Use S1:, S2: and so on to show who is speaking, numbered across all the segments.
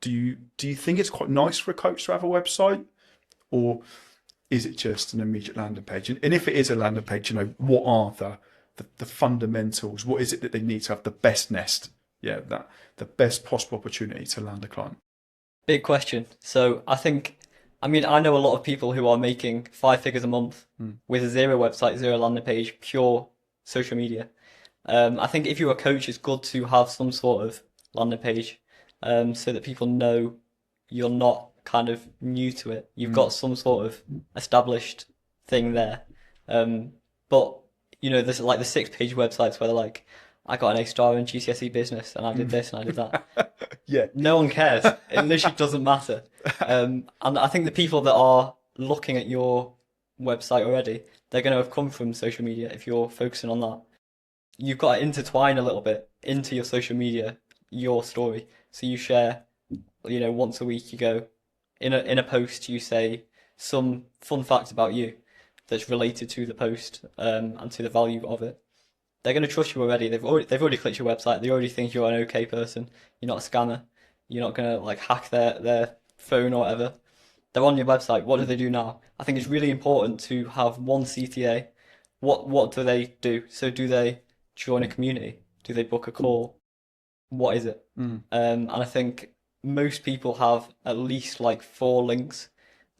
S1: Do you think it's quite nice for a coach to have a website, or is it just an immediate landing page? And if it is a landing page, what are the fundamentals? What is it that they need to have the best nest? Yeah, that the best possible opportunity to land a client.
S2: Big question. So I know a lot of people who are making 5 figures a month with zero website, zero landing page, pure social media. I think if you're a coach, it's good to have some sort of landing page, so that people know you're not kind of new to it. You've got some sort of established thing there. But there's like the 6 page websites where they're like, I got an A star in GCSE business and I did this and I did that.
S1: Yeah.
S2: No one cares. It literally doesn't matter. And I think the people that are looking at your website already, they're going to have come from social media if you're focusing on that. You've got to intertwine a little bit into your social media, your story. So you share, once a week you go in a post, you say some fun fact about you that's related to the post, and to the value of it. They're going to trust you already. They've already clicked your website. They already think you're an okay person. You're not a scammer. You're not going to like hack their phone or whatever. They're on your website. What do they do now? I think it's really important to have one CTA. What do they do? So do they join a community? Do they book a call? What is it? And I think most people have at least like 4 links,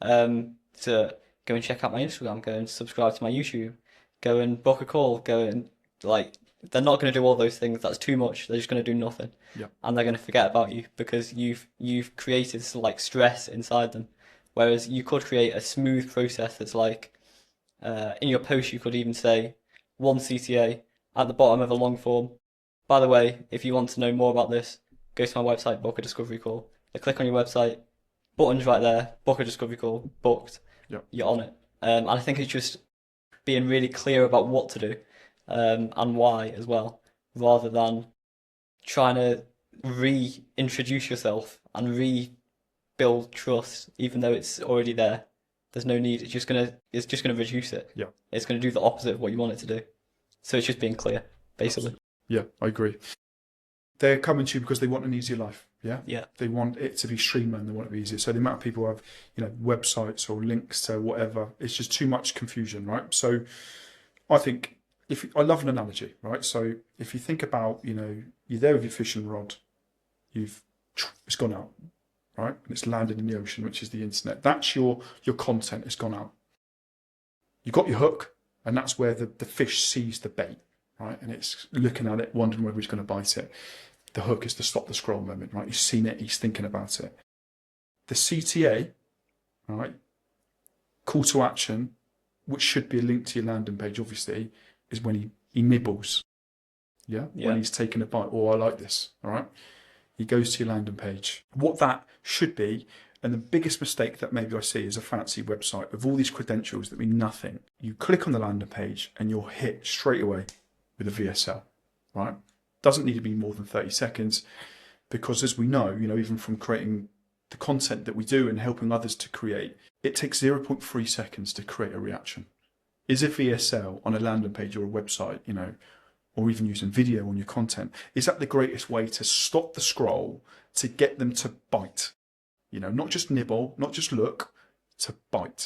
S2: to go and check out my Instagram, go and subscribe to my YouTube, go and book a call, go and like, they're not going to do all those things. That's too much. They're just going to do nothing.
S1: Yeah.
S2: And they're going to forget about you because you've created like stress inside them. Whereas you could create a smooth process that's like, in your post you could even say one CTA at the bottom of a long form. By the way, if you want to know more about this, go to my website, book a discovery call. They click on your website, buttons right there, book a discovery call, booked.
S1: Yeah.
S2: You're on it. And I think it's just being really clear about what to do, and why as well, rather than trying to reintroduce yourself and rebuild trust, even though it's already there. There's no need. It's just gonna reduce it.
S1: Yeah.
S2: It's gonna do the opposite of what you want it to do. So it's just being clear, basically.
S1: Yeah, I agree. They're coming to you because they want an easier life. Yeah.
S2: Yeah.
S1: They want it to be streamlined. They want it to be easier. So the amount of people who have, websites or links to whatever, it's just too much confusion, right? So I think I love an analogy, right? So if you think about, you're there with your fishing rod, it's gone out, right? And it's landed in the ocean, which is the internet. That's your content. It's gone out. You've got your hook, and that's where the fish sees the bait, right? And it's looking at it, wondering whether he's going to bite it. The hook is the stop the scroll moment, right? He's seen it, he's thinking about it. The CTA, right, call to action, which should be a link to your landing page, obviously, is when he nibbles. Yeah? When he's taking a bite. Oh, I like this. All right. He goes to your landing page. What that should be, and the biggest mistake that maybe I see is a fancy website with all these credentials that mean nothing. You click on the landing page and you're hit straight away with a VSL, right? Doesn't need to be more than 30 seconds because, as we know, even from creating the content that we do and helping others to create, it takes 0.3 seconds to create a reaction. Is a VSL on a landing page or a website, or even using video on your content, is that the greatest way to stop the scroll, to get them to bite? Not just nibble, not just look, to bite.